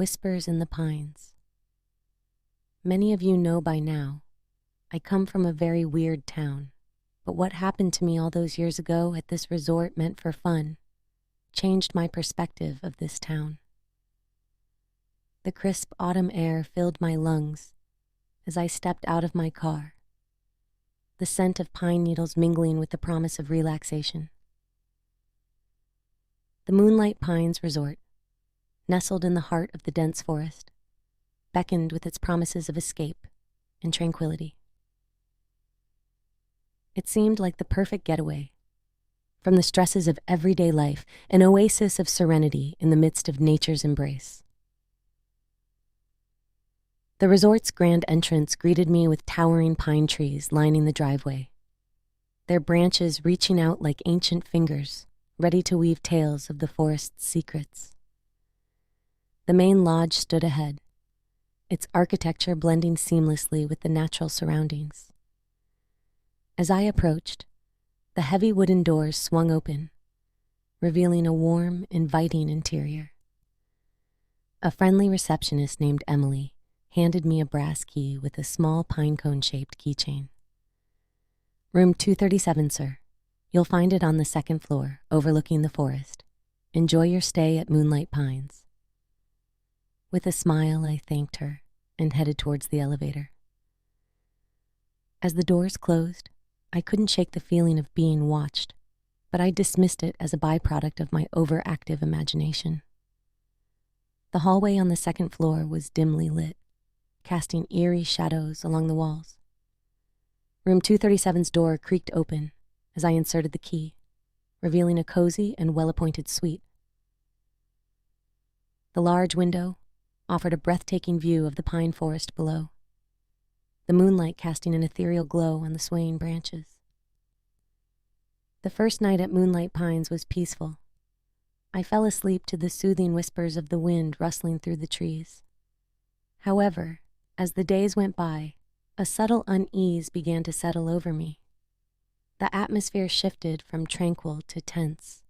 Whispers in the Pines. Many of you know by now, I come from a very weird town, but what happened to me all those years ago at this resort meant for fun changed my perspective of this town. The crisp autumn air filled my lungs as I stepped out of my car, the scent of pine needles mingling with the promise of relaxation. The Moonlight Pines Resort, nestled in the heart of the dense forest, beckoned with its promises of escape and tranquility. It seemed like the perfect getaway from the stresses of everyday life, an oasis of serenity in the midst of nature's embrace. The resort's grand entrance greeted me with towering pine trees lining the driveway, their branches reaching out like ancient fingers, ready to weave tales of the forest's secrets. The main lodge stood ahead, its architecture blending seamlessly with the natural surroundings. As I approached, the heavy wooden doors swung open, revealing a warm, inviting interior. A friendly receptionist named Emily handed me a brass key with a small pine cone-shaped keychain. "Room 237, sir. You'll find it on the second floor, overlooking the forest. Enjoy your stay at Moonlight Pines." With a smile, I thanked her and headed towards the elevator. As the doors closed, I couldn't shake the feeling of being watched, but I dismissed it as a byproduct of my overactive imagination. The hallway on the second floor was dimly lit, casting eerie shadows along the walls. Room 237's door creaked open as I inserted the key, revealing a cozy and well-appointed suite. The large window offered a breathtaking view of the pine forest below, the moonlight casting an ethereal glow on the swaying branches. The first night at Moonlight Pines was peaceful. I fell asleep to the soothing whispers of the wind rustling through the trees. However, as the days went by, a subtle unease began to settle over me. The atmosphere shifted from tranquil to tense,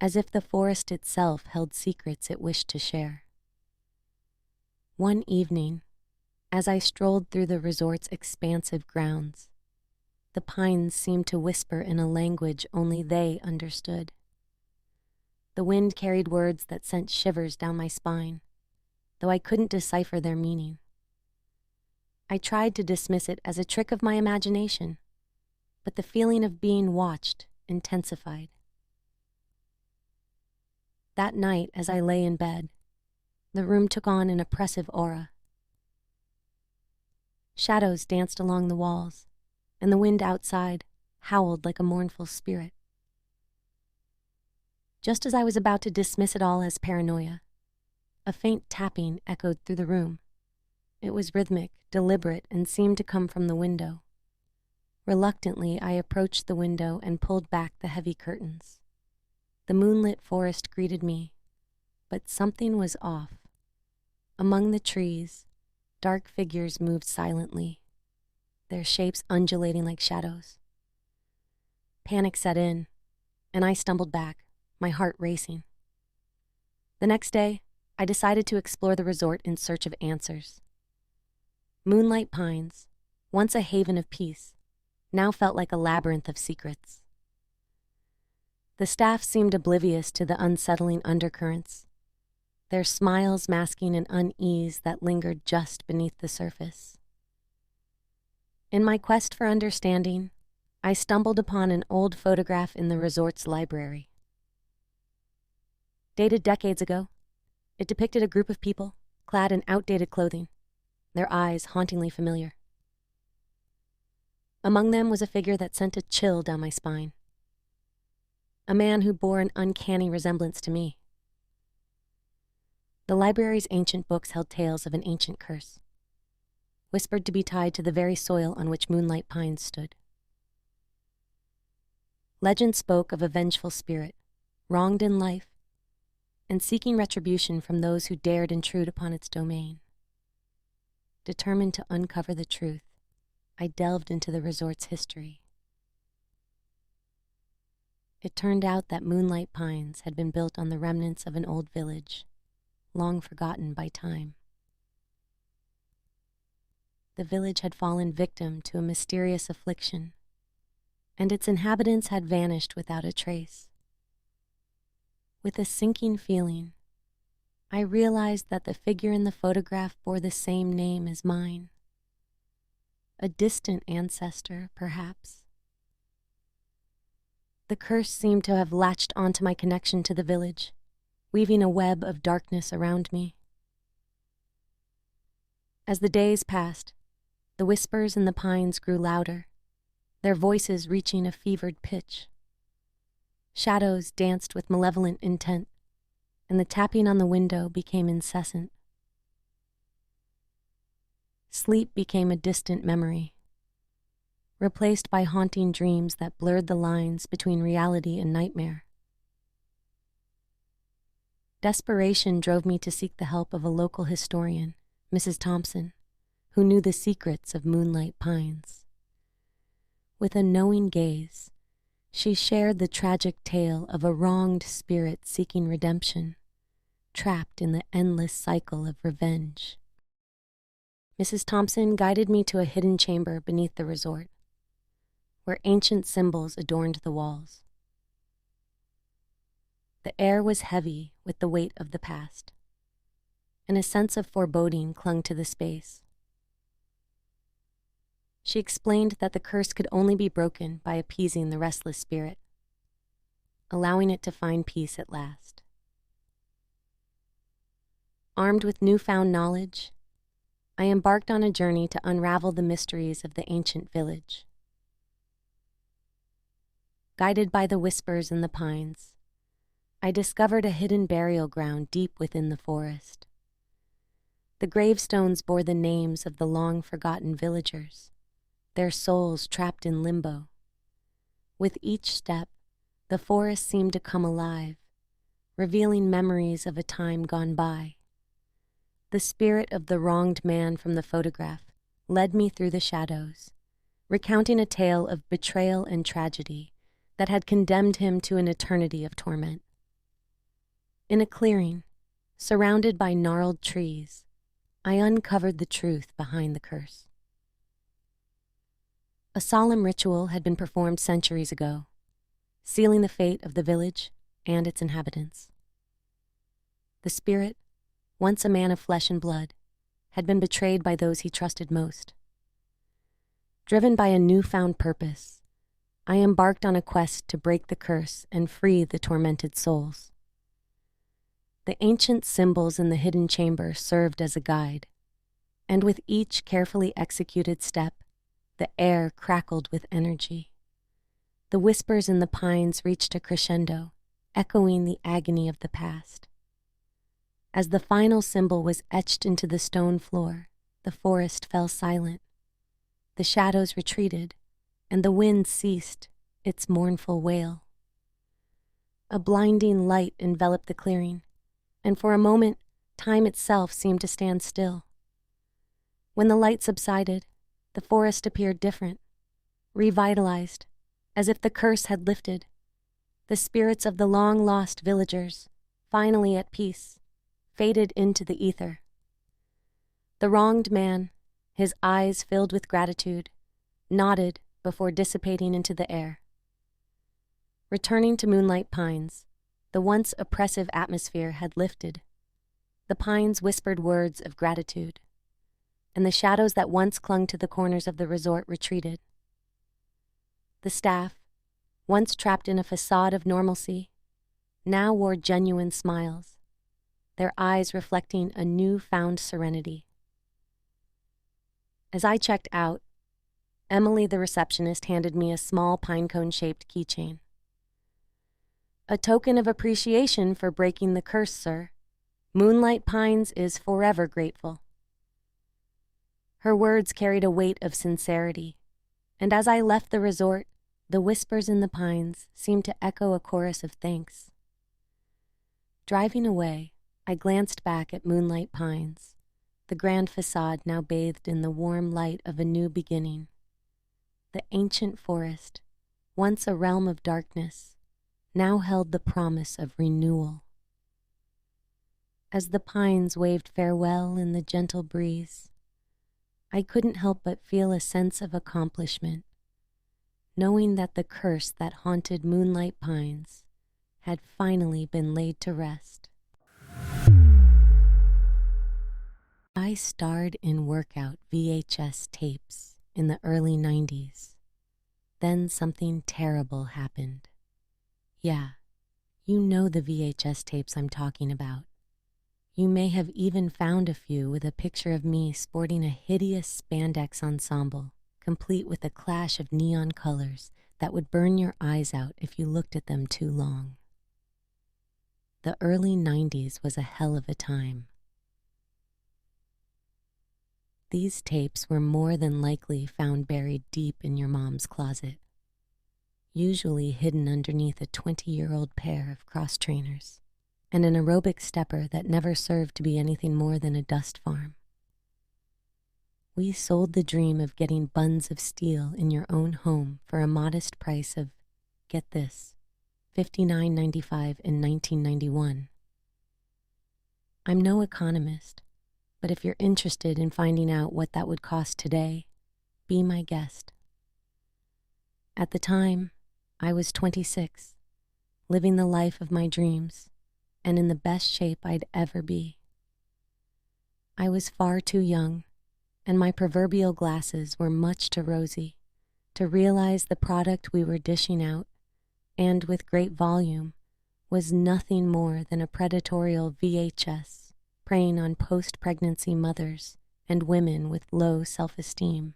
as if the forest itself held secrets it wished to share. One evening, as I strolled through the resort's expansive grounds, the pines seemed to whisper in a language only they understood. The wind carried words that sent shivers down my spine, though I couldn't decipher their meaning. I tried to dismiss it as a trick of my imagination, but the feeling of being watched intensified. That night, as I lay in bed, the room took on an oppressive aura. Shadows danced along the walls, and the wind outside howled like a mournful spirit. Just as I was about to dismiss it all as paranoia, a faint tapping echoed through the room. It was rhythmic, deliberate, and seemed to come from the window. Reluctantly, I approached the window and pulled back the heavy curtains. The moonlit forest greeted me, but something was off. Among the trees, dark figures moved silently, their shapes undulating like shadows. Panic set in, and I stumbled back, my heart racing. The next day, I decided to explore the resort in search of answers. Moonlight Pines, once a haven of peace, now felt like a labyrinth of secrets. The staff seemed oblivious to the unsettling undercurrents, their smiles masking an unease that lingered just beneath the surface. In my quest for understanding, I stumbled upon an old photograph in the resort's library. Dated decades ago, it depicted a group of people clad in outdated clothing, their eyes hauntingly familiar. Among them was a figure that sent a chill down my spine. A man who bore an uncanny resemblance to me. The library's ancient books held tales of an ancient curse, whispered to be tied to the very soil on which Moonlight Pines stood. Legend spoke of a vengeful spirit, wronged in life, and seeking retribution from those who dared intrude upon its domain. Determined to uncover the truth, I delved into the resort's history. It turned out that Moonlight Pines had been built on the remnants of an old village, long forgotten by time. The village had fallen victim to a mysterious affliction, and its inhabitants had vanished without a trace. With a sinking feeling, I realized that the figure in the photograph bore the same name as mine. A distant ancestor, perhaps. The curse seemed to have latched onto my connection to the village, weaving a web of darkness around me. As the days passed, the whispers in the pines grew louder, their voices reaching a fevered pitch. Shadows danced with malevolent intent, and the tapping on the window became incessant. Sleep became a distant memory, replaced by haunting dreams that blurred the lines between reality and nightmare. Desperation drove me to seek the help of a local historian, Mrs. Thompson, who knew the secrets of Moonlight Pines. With a knowing gaze, she shared the tragic tale of a wronged spirit seeking redemption, trapped in the endless cycle of revenge. Mrs. Thompson guided me to a hidden chamber beneath the resort, where ancient symbols adorned the walls. The air was heavy with the weight of the past, and a sense of foreboding clung to the space. She explained that the curse could only be broken by appeasing the restless spirit, allowing it to find peace at last. Armed with newfound knowledge, I embarked on a journey to unravel the mysteries of the ancient village. Guided by the whispers in the pines, I discovered a hidden burial ground deep within the forest. The gravestones bore the names of the long-forgotten villagers, their souls trapped in limbo. With each step, the forest seemed to come alive, revealing memories of a time gone by. The spirit of the wronged man from the photograph led me through the shadows, recounting a tale of betrayal and tragedy that had condemned him to an eternity of torment. In a clearing, surrounded by gnarled trees, I uncovered the truth behind the curse. A solemn ritual had been performed centuries ago, sealing the fate of the village and its inhabitants. The spirit, once a man of flesh and blood, had been betrayed by those he trusted most. Driven by a newfound purpose, I embarked on a quest to break the curse and free the tormented souls. The ancient symbols in the hidden chamber served as a guide, and with each carefully executed step, the air crackled with energy. The whispers in the pines reached a crescendo, echoing the agony of the past. As the final symbol was etched into the stone floor, the forest fell silent. The shadows retreated, and the wind ceased its mournful wail. A blinding light enveloped the clearing, and for a moment, time itself seemed to stand still. When the light subsided, the forest appeared different, revitalized, as if the curse had lifted. The spirits of the long-lost villagers, finally at peace, faded into the ether. The wronged man, his eyes filled with gratitude, nodded before dissipating into the air. Returning to Moonlight Pines, the once oppressive atmosphere had lifted. The pines whispered words of gratitude, and the shadows that once clung to the corners of the resort retreated. The staff, once trapped in a facade of normalcy, now wore genuine smiles, their eyes reflecting a newfound serenity. As I checked out, Emily, the receptionist, handed me a small pinecone-shaped keychain. "A token of appreciation for breaking the curse, sir. Moonlight Pines is forever grateful." Her words carried a weight of sincerity, and as I left the resort, the whispers in the pines seemed to echo a chorus of thanks. Driving away, I glanced back at Moonlight Pines, the grand facade now bathed in the warm light of a new beginning. The ancient forest, once a realm of darkness, now held the promise of renewal. As the pines waved farewell in the gentle breeze, I couldn't help but feel a sense of accomplishment, knowing that the curse that haunted Moonlight Pines had finally been laid to rest. I starred in workout VHS tapes in the early 90s. Then something terrible happened. Yeah, you know the VHS tapes I'm talking about. You may have even found a few with a picture of me sporting a hideous spandex ensemble, complete with a clash of neon colors that would burn your eyes out if you looked at them too long. The early 90s was a hell of a time. These tapes were more than likely found buried deep in your mom's closet, usually hidden underneath a 20-year-old pair of cross trainers and an aerobic stepper that never served to be anything more than a dust farm. We sold the dream of getting buns of steel in your own home for a modest price of, get this, $59.95 in 1991. I'm no economist, but if you're interested in finding out what that would cost today, be my guest. At the time, I was 26, living the life of my dreams, and in the best shape I'd ever be. I was far too young, and my proverbial glasses were much too rosy to realize the product we were dishing out, and with great volume, was nothing more than a predatorial VHS preying on post-pregnancy mothers and women with low self-esteem.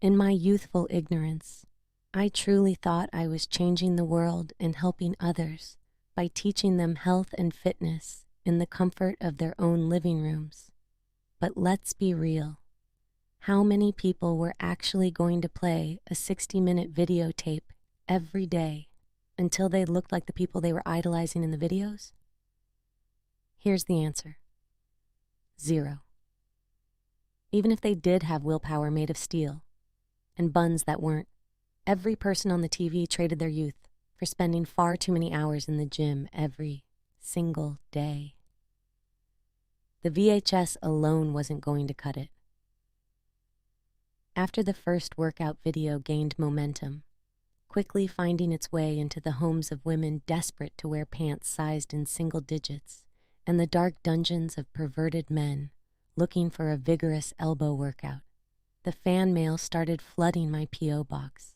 In my youthful ignorance, I truly thought I was changing the world and helping others by teaching them health and fitness in the comfort of their own living rooms. But let's be real. How many people were actually going to play a 60-minute videotape every day until they looked like the people they were idolizing in the videos? Here's the answer. 0. Even if they did have willpower made of steel and buns that weren't, every person on the TV traded their youth for spending far too many hours in the gym every single day. The VHS alone wasn't going to cut it. After the first workout video gained momentum, quickly finding its way into the homes of women desperate to wear pants sized in single digits, and the dark dungeons of perverted men looking for a vigorous elbow workout, the fan mail started flooding my P.O. box.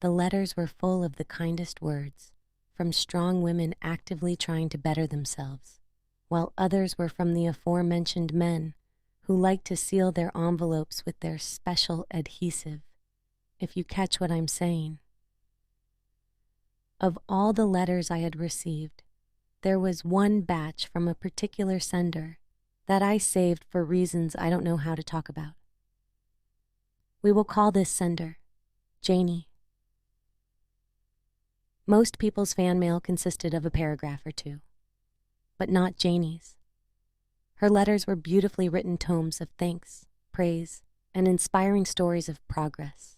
The letters were full of the kindest words, from strong women actively trying to better themselves, while others were from the aforementioned men who liked to seal their envelopes with their special adhesive, if you catch what I'm saying. Of all the letters I had received, there was one batch from a particular sender that I saved for reasons I don't know how to talk about. We will call this sender Janie. Most people's fan mail consisted of a paragraph or two, but not Janie's. Her letters were beautifully written tomes of thanks, praise, and inspiring stories of progress.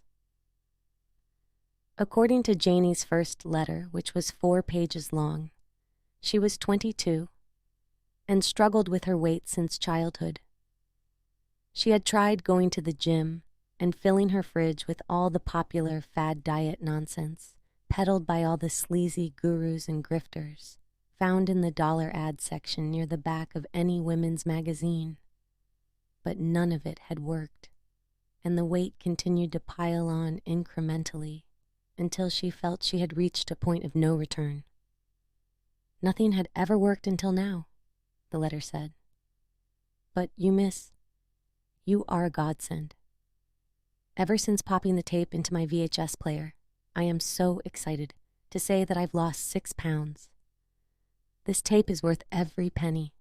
According to Janie's first letter, which was 4 pages long, she was 22 and struggled with her weight since childhood. She had tried going to the gym and filling her fridge with all the popular fad diet nonsense peddled by all the sleazy gurus and grifters found in the dollar ad section near the back of any women's magazine. But none of it had worked, and the weight continued to pile on incrementally until she felt she had reached a point of no return. Nothing had ever worked until now, the letter said. But you miss, you are a godsend. Ever since popping the tape into my VHS player, I am so excited to say that I've lost 6 pounds. This tape is worth every penny.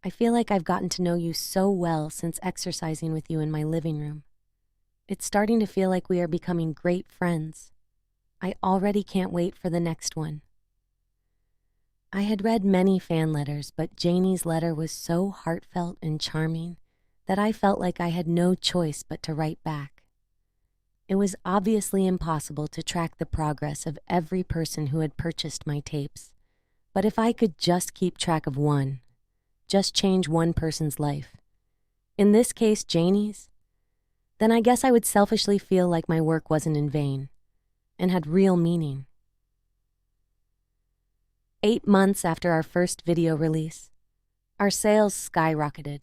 I feel like I've gotten to know you so well since exercising with you in my living room. It's starting to feel like we are becoming great friends. I already can't wait for the next one. I had read many fan letters, but Janie's letter was so heartfelt and charming that I felt like I had no choice but to write back. It was obviously impossible to track the progress of every person who had purchased my tapes, But if I could just keep track of one, just change one person's life, in this case Janie's, then I guess I would selfishly feel like my work wasn't in vain and had real meaning. 8 months after our first video release, our sales skyrocketed.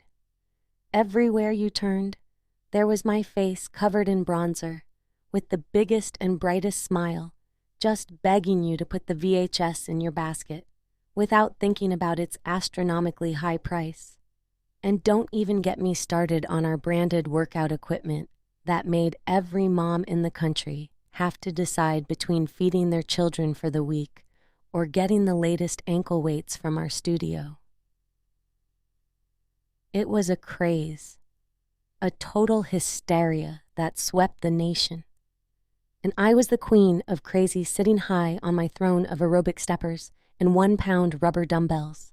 Everywhere you turned, there was my face covered in bronzer, with the biggest and brightest smile, just begging you to put the VHS in your basket, without thinking about its astronomically high price. And don't even get me started on our branded workout equipment that made every mom in the country have to decide between feeding their children for the week or getting the latest ankle weights from our studio. It was a craze, a total hysteria that swept the nation. And I was the queen of crazy, sitting high on my throne of aerobic steppers and 1-pound rubber dumbbells.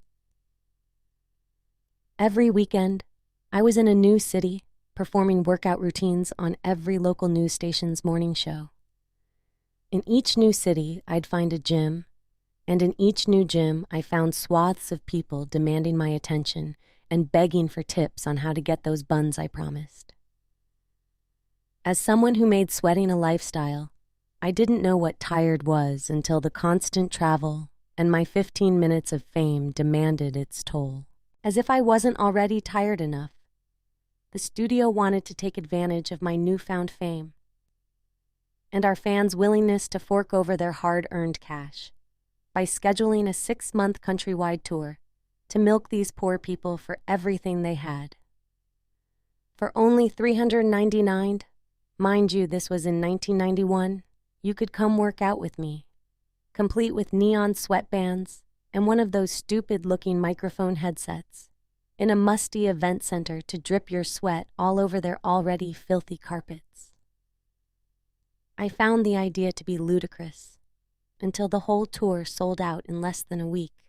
Every weekend, I was in a new city, performing workout routines on every local news station's morning show. In each new city, I'd find a gym, and in each new gym, I found swaths of people demanding my attention and begging for tips on how to get those buns I promised. As someone who made sweating a lifestyle, I didn't know what tired was until the constant travel and my 15 minutes of fame demanded its toll. As if I wasn't already tired enough, the studio wanted to take advantage of my newfound fame and our fans' willingness to fork over their hard-earned cash by scheduling a 6-month countrywide tour to milk these poor people for everything they had. For only $399, mind you, this was in 1991, you could come work out with me, complete with neon sweatbands and one of those stupid-looking microphone headsets, in a musty event center to drip your sweat all over their already filthy carpets. I found the idea to be ludicrous, until the whole tour sold out in less than a week.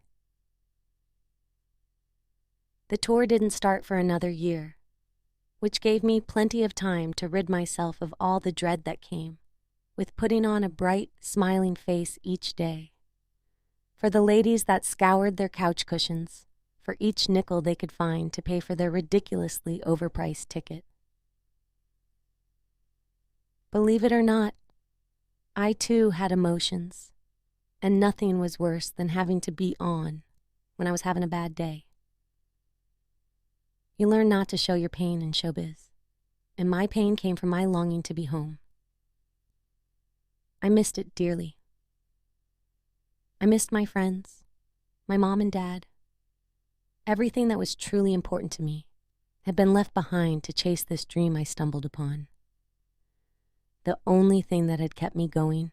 The tour didn't start for another year, which gave me plenty of time to rid myself of all the dread that came with putting on a bright, smiling face each day. For the ladies that scoured their couch cushions for each nickel they could find to pay for their ridiculously overpriced ticket. Believe it or not, I too had emotions, and nothing was worse than having to be on when I was having a bad day. You learn not to show your pain in showbiz, and my pain came from my longing to be home. I missed it dearly. I missed my friends, my mom and dad. Everything that was truly important to me had been left behind to chase this dream I stumbled upon. The only thing that had kept me going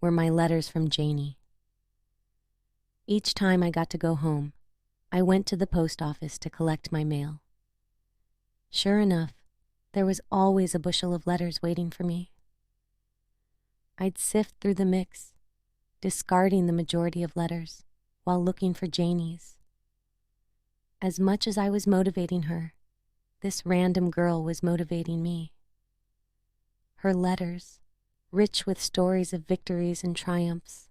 were my letters from Janie. Each time I got to go home, I went to the post office to collect my mail. Sure enough, there was always a bushel of letters waiting for me. I'd sift through the mix, discarding the majority of letters while looking for Janie's. As much as I was motivating her, this random girl was motivating me. Her letters, rich with stories of victories and triumphs,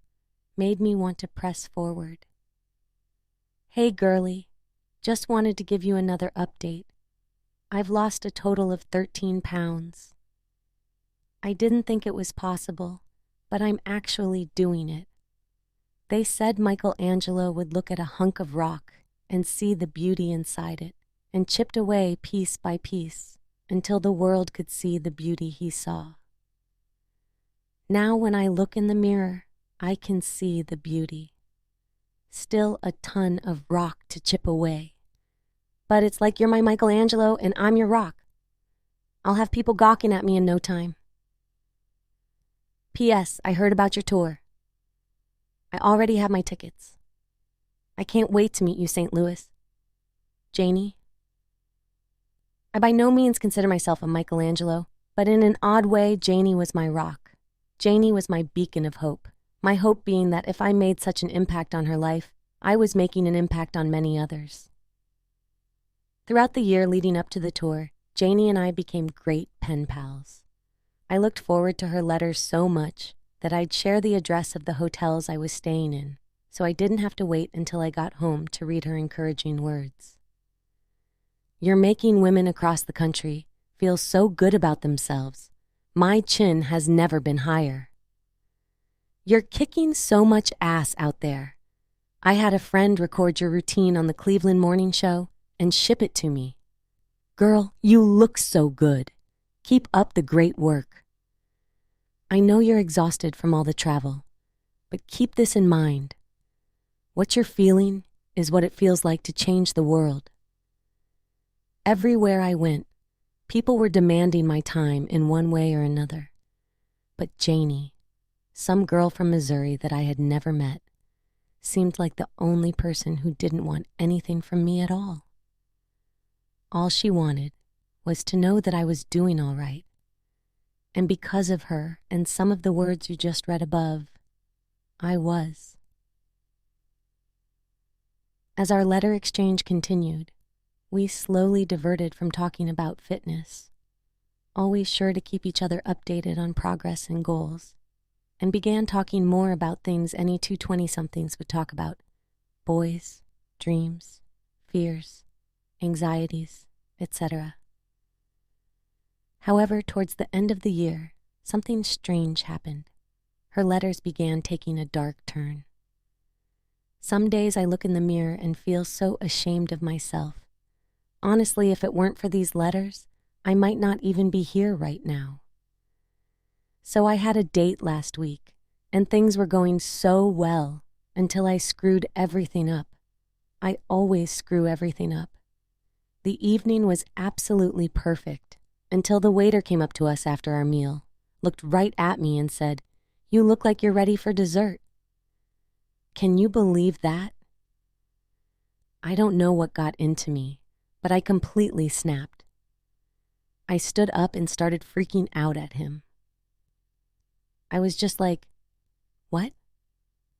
made me want to press forward. Hey girlie, just wanted to give you another update. I've lost a total of 13 pounds. I didn't think it was possible, but I'm actually doing it. They said Michelangelo would look at a hunk of rock and see the beauty inside it, and chipped away piece by piece until the world could see the beauty he saw. Now when I look in the mirror, I can see the beauty. Still a ton of rock to chip away. But it's like you're my Michelangelo and I'm your rock. I'll have people gawking at me in no time. P.S. I heard about your tour. I already have my tickets. I can't wait to meet you, St. Louis. Janie. I by no means consider myself a Michelangelo, but in an odd way, Janie was my rock. Janie was my beacon of hope. My hope being that if I made such an impact on her life, I was making an impact on many others. Throughout the year leading up to the tour, Janie and I became great pen pals. I looked forward to her letters so much that I'd share the address of the hotels I was staying in, so I didn't have to wait until I got home to read her encouraging words. "You're making women across the country feel so good about themselves. My chin has never been higher. You're kicking so much ass out there. I had a friend record your routine on the Cleveland Morning Show and ship it to me. Girl, you look so good. Keep up the great work. I know you're exhausted from all the travel, but keep this in mind. What you're feeling is what it feels like to change the world. Everywhere I went, people were demanding my time in one way or another. But Janie, some girl from Missouri that I had never met, seemed like the only person who didn't want anything from me at all. All she wanted was to know that I was doing all right. And because of her and some of the words you just read above, I was." As our letter exchange continued, we slowly diverted from talking about fitness, always sure to keep each other updated on progress and goals, and began talking more about things any two 20-somethings would talk about: boys, dreams, fears, anxieties, etc. However, towards the end of the year, something strange happened. Her letters began taking a dark turn. Some days I look in the mirror and feel so ashamed of myself. Honestly, if it weren't for these letters, I might not even be here right now. So I had a date last week, and things were going so well until I screwed everything up. I always screw everything up. The evening was absolutely perfect until the waiter came up to us after our meal, looked right at me and said, "You look like you're ready for dessert." Can you believe that? I don't know what got into me, but I completely snapped. I stood up and started freaking out at him. I was just like, "What?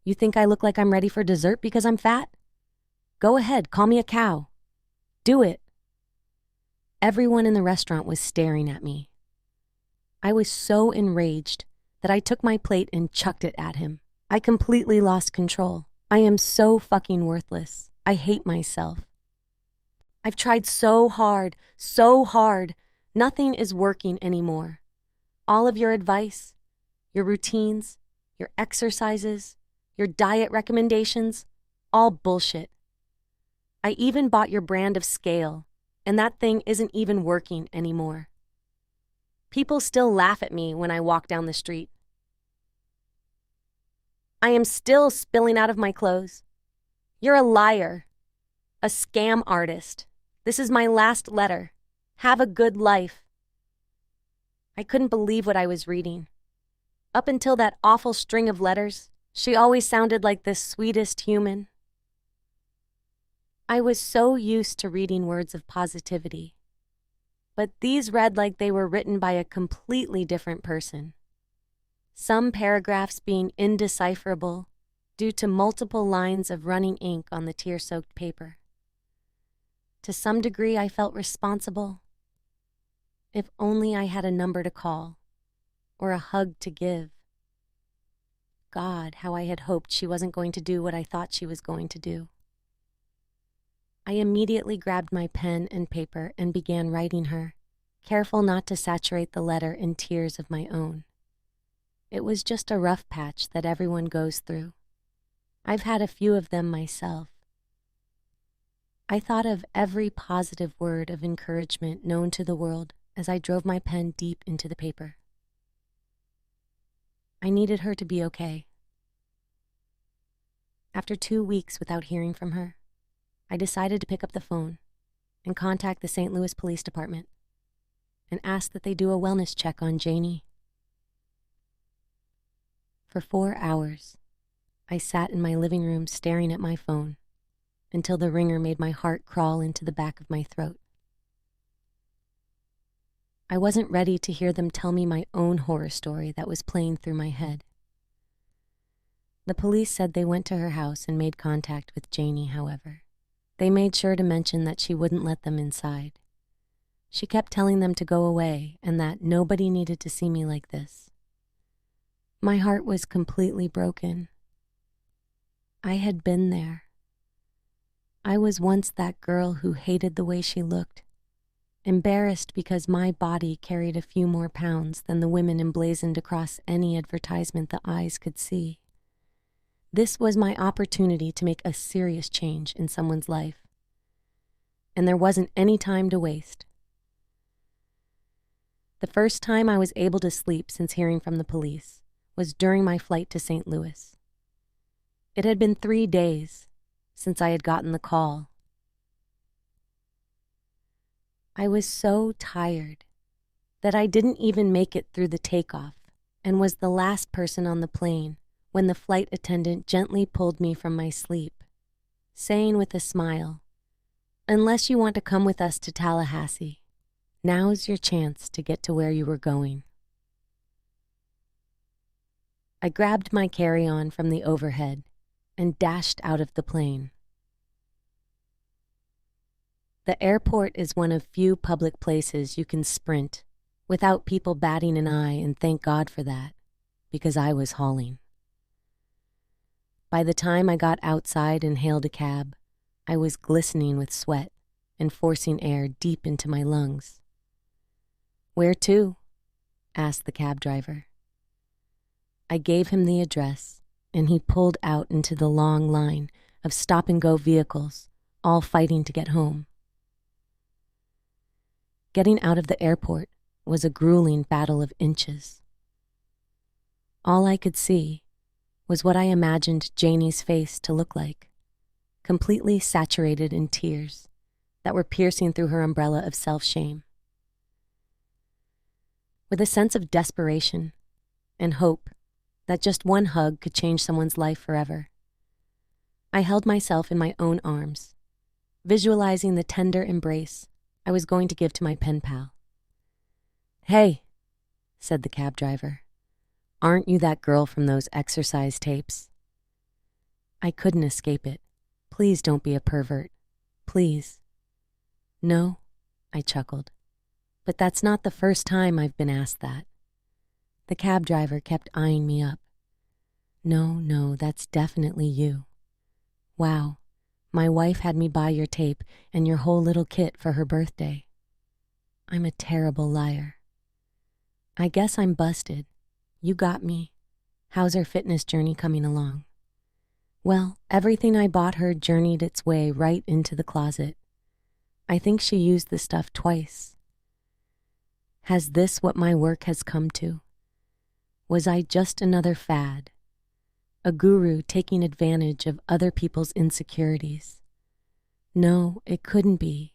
You think I look like I'm ready for dessert because I'm fat? Go ahead, call me a cow. Do it." Everyone in the restaurant was staring at me. I was so enraged that I took my plate and chucked it at him. I completely lost control. I am so fucking worthless. I hate myself. I've tried so hard, so hard. Nothing is working anymore. All of your advice, your routines, your exercises, your diet recommendations, all bullshit. I even bought your brand of scale, and that thing isn't even working anymore. People still laugh at me when I walk down the street. I am still spilling out of my clothes. You're a liar, a scam artist. This is my last letter. Have a good life. I couldn't believe what I was reading. Up until that awful string of letters, she always sounded like the sweetest human. I was so used to reading words of positivity, but these read like they were written by a completely different person. Some paragraphs being indecipherable due to multiple lines of running ink on the tear-soaked paper. To some degree, I felt responsible. If only I had a number to call, or a hug to give. God, how I had hoped she wasn't going to do what I thought she was going to do. I immediately grabbed my pen and paper and began writing her, careful not to saturate the letter in tears of my own. It was just a rough patch that everyone goes through. I've had a few of them myself. I thought of every positive word of encouragement known to the world as I drove my pen deep into the paper. I needed her to be okay. After 2 weeks without hearing from her, I decided to pick up the phone and contact the St. Louis Police Department and ask that they do a wellness check on Janie. For 4 hours, I sat in my living room staring at my phone until the ringer made my heart crawl into the back of my throat. I wasn't ready to hear them tell me my own horror story that was playing through my head. The police said they went to her house and made contact with Janie, however. They made sure to mention that she wouldn't let them inside. She kept telling them to go away and that nobody needed to see me like this. My heart was completely broken. I had been there. I was once that girl who hated the way she looked, embarrassed because my body carried a few more pounds than the women emblazoned across any advertisement the eyes could see. This was my opportunity to make a serious change in someone's life, and there wasn't any time to waste. The first time I was able to sleep since hearing from the police was during my flight to St. Louis. It had been 3 days since I had gotten the call. I was so tired that I didn't even make it through the takeoff and was the last person on the plane when the flight attendant gently pulled me from my sleep, saying with a smile, "Unless you want to come with us to Tallahassee, now's your chance to get to where you were going." I grabbed my carry-on from the overhead and dashed out of the plane. The airport is one of few public places you can sprint without people batting an eye, and thank God for that, because I was hauling. By the time I got outside and hailed a cab, I was glistening with sweat and forcing air deep into my lungs. "Where to?" asked the cab driver. I gave him the address, and he pulled out into the long line of stop-and-go vehicles, all fighting to get home. Getting out of the airport was a grueling battle of inches. All I could see was what I imagined Janie's face to look like, completely saturated in tears that were piercing through her umbrella of self-shame. With a sense of desperation and hope that just one hug could change someone's life forever, I held myself in my own arms, visualizing the tender embrace I was going to give to my pen pal. "Hey," said the cab driver, "aren't you that girl from those exercise tapes?" I couldn't escape it. "Please don't be a pervert. Please." "No," I chuckled, "but that's not the first time I've been asked that." The cab driver kept eyeing me up. No, that's definitely you. Wow, my wife had me buy your tape and your whole little kit for her birthday. I'm a terrible liar. I guess I'm busted. You got me. How's her fitness journey coming along? Well, everything I bought her journeyed its way right into the closet. I think she used the stuff twice. Has this what my work has come to? Was I just another fad? A guru taking advantage of other people's insecurities? No, it couldn't be.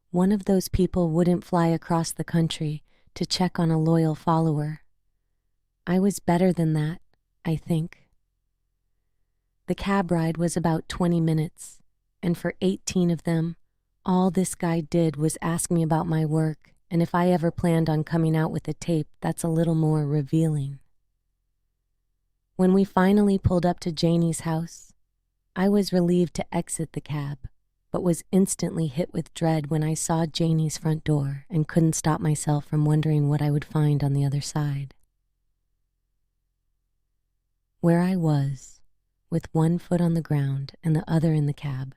One of those people wouldn't fly across the country to check on a loyal follower. I was better than that, I think. The cab ride was about 20 minutes, and for 18 of them, all this guy did was ask me about my work and if I ever planned on coming out with a tape that's a little more revealing. When we finally pulled up to Janie's house, I was relieved to exit the cab, but was instantly hit with dread when I saw Janie's front door and couldn't stop myself from wondering what I would find on the other side. Where I was, with one foot on the ground and the other in the cab,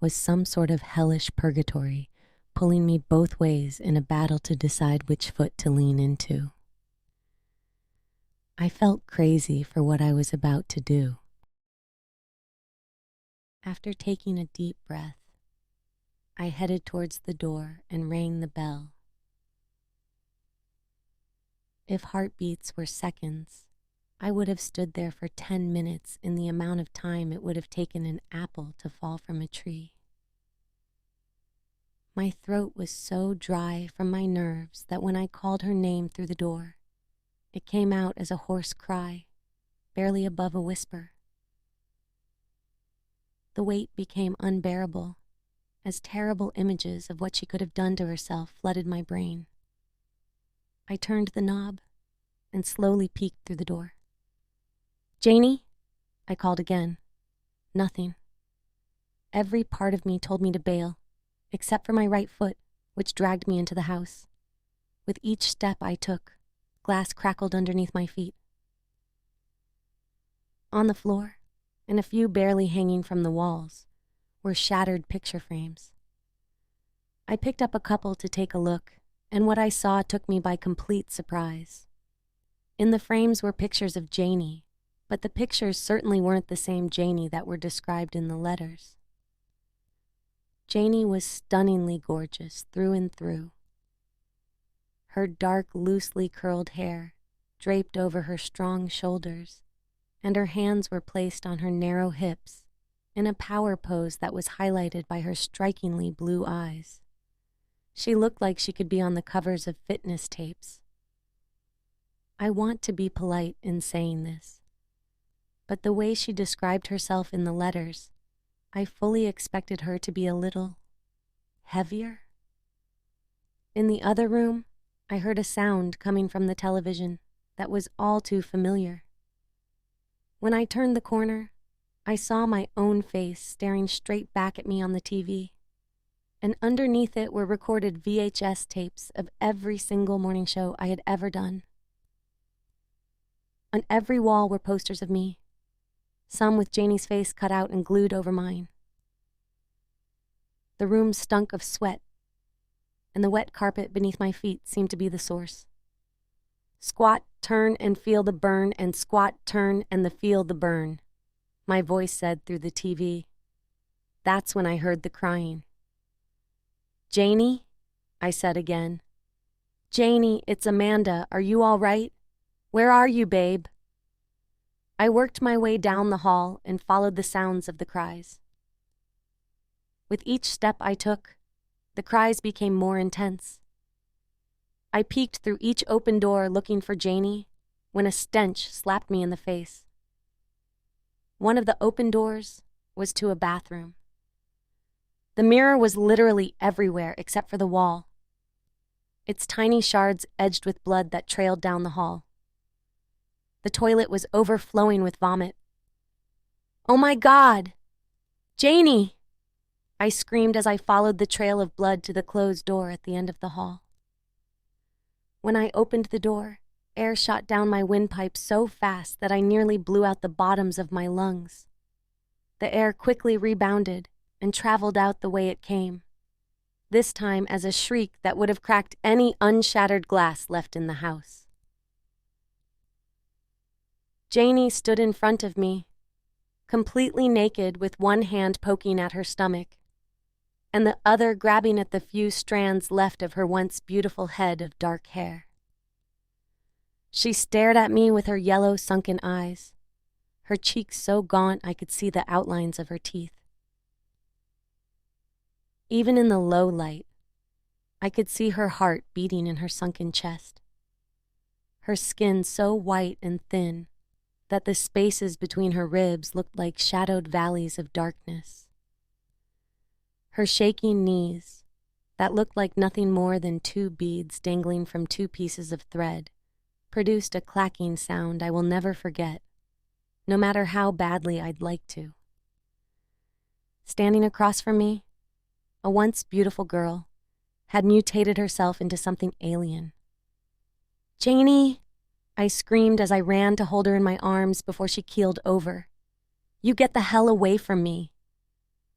was some sort of hellish purgatory, pulling me both ways in a battle to decide which foot to lean into. I felt crazy for what I was about to do. After taking a deep breath, I headed towards the door and rang the bell. If heartbeats were seconds, I would have stood there for 10 minutes in the amount of time it would have taken an apple to fall from a tree. My throat was so dry from my nerves that when I called her name through the door, it came out as a hoarse cry, barely above a whisper. The weight became unbearable as terrible images of what she could have done to herself flooded my brain. I turned the knob and slowly peeked through the door. "Janie?" I called again. Nothing. Every part of me told me to bail, except for my right foot, which dragged me into the house. With each step I took, glass crackled underneath my feet. On the floor, and a few barely hanging from the walls were shattered picture frames. I picked up a couple to take a look, and what I saw took me by complete surprise. In the frames were pictures of Janie, but the pictures certainly weren't the same Janie that were described in the letters. Janie was stunningly gorgeous through and through. Her dark, loosely curled hair draped over her strong shoulders, and her hands were placed on her narrow hips in a power pose that was highlighted by her strikingly blue eyes. She looked like she could be on the covers of fitness tapes. I want to be polite in saying this, but the way she described herself in the letters, I fully expected her to be a little heavier. In the other room, I heard a sound coming from the television that was all too familiar. When I turned the corner, I saw my own face staring straight back at me on the TV, and underneath it were recorded VHS tapes of every single morning show I had ever done. On every wall were posters of me, some with Janie's face cut out and glued over mine. The room stunk of sweat, and the wet carpet beneath my feet seemed to be the source. Squat, turn, and feel the burn, and squat, turn, and feel the burn, my voice said through the TV. That's when I heard the crying. Janie, I said again. Janie, it's Amanda. Are you all right? Where are you, babe? I worked my way down the hall and followed the sounds of the cries. With each step I took, the cries became more intense. I peeked through each open door looking for Janie when a stench slapped me in the face. One of the open doors was to a bathroom. The mirror was literally everywhere except for the wall, its tiny shards edged with blood that trailed down the hall. The toilet was overflowing with vomit. Oh my God! Janie! I screamed as I followed the trail of blood to the closed door at the end of the hall. When I opened the door, air shot down my windpipe so fast that I nearly blew out the bottoms of my lungs. The air quickly rebounded and traveled out the way it came, this time as a shriek that would have cracked any unshattered glass left in the house. Janie stood in front of me, completely naked with one hand poking at her stomach, and the other grabbing at the few strands left of her once beautiful head of dark hair. She stared at me with her yellow sunken eyes, her cheeks so gaunt I could see the outlines of her teeth. Even in the low light, I could see her heart beating in her sunken chest, her skin so white and thin that the spaces between her ribs looked like shadowed valleys of darkness. Her shaking knees, that looked like nothing more than two beads dangling from two pieces of thread, produced a clacking sound I will never forget, no matter how badly I'd like to. Standing across from me, a once beautiful girl had mutated herself into something alien. Janie! I screamed as I ran to hold her in my arms before she keeled over. You get the hell away from me.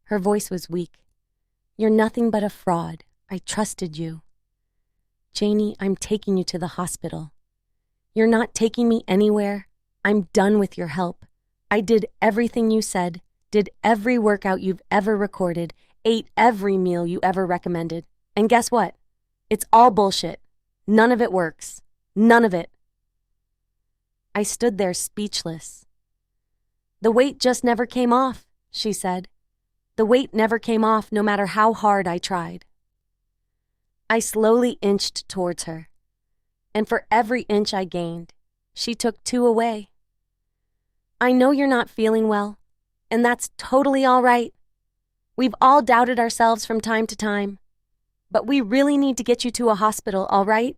Her voice was weak. You're nothing but a fraud. I trusted you. Janie, I'm taking you to the hospital. You're not taking me anywhere. I'm done with your help. I did everything you said, did every workout you've ever recorded, ate every meal you ever recommended. And guess what? It's all bullshit. None of it works. None of it. I stood there speechless. The weight just never came off, she said. The weight never came off no matter how hard I tried. I slowly inched towards her, and for every inch I gained, she took 2 away. I know you're not feeling well, and that's totally all right. We've all doubted ourselves from time to time, but we really need to get you to a hospital, all right?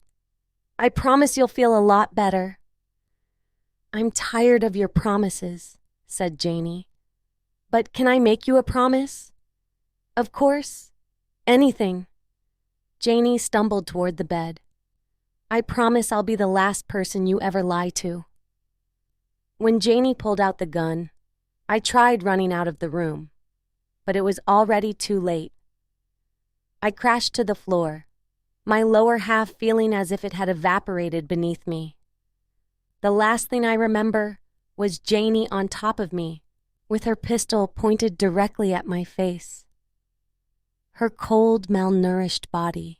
I promise you'll feel a lot better. I'm tired of your promises, said Janie. But can I make you a promise? Of course. Anything. Janie stumbled toward the bed. I promise I'll be the last person you ever lie to. When Janie pulled out the gun, I tried running out of the room, but it was already too late. I crashed to the floor, my lower half feeling as if it had evaporated beneath me. The last thing I remember was Janie on top of me, with her pistol pointed directly at my face. Her cold, malnourished body,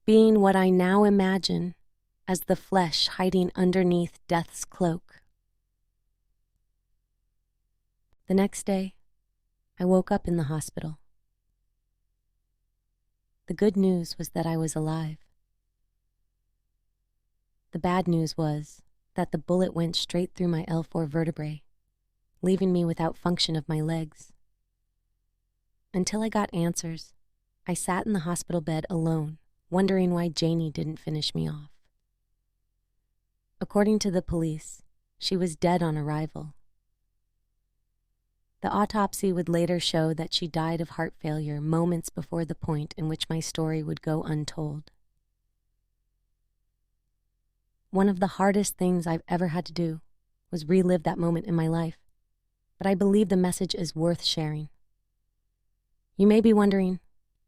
being what I now imagine as the flesh hiding underneath death's cloak. The next day, I woke up in the hospital. The good news was that I was alive. The bad news was that the bullet went straight through my L4 vertebrae, leaving me without function of my legs. Until I got answers, I sat in the hospital bed alone, wondering why Janie didn't finish me off. According to the police, she was dead on arrival. The autopsy would later show that she died of heart failure moments before the point in which my story would go untold. One of the hardest things I've ever had to do was relive that moment in my life, but I believe the message is worth sharing. You may be wondering,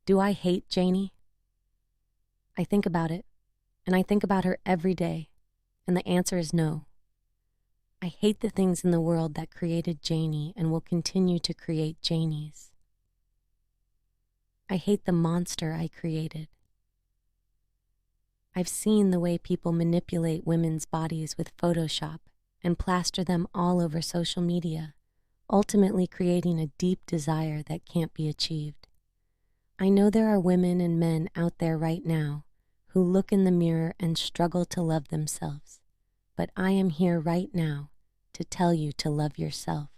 do I hate Janie? I think about it, and I think about her every day, and the answer is no. I hate the things in the world that created Janie and will continue to create Janies. I hate the monster I created. I've seen the way people manipulate women's bodies with Photoshop and plaster them all over social media, ultimately creating a deep desire that can't be achieved. I know there are women and men out there right now who look in the mirror and struggle to love themselves, but I am here right now to tell you to love yourself.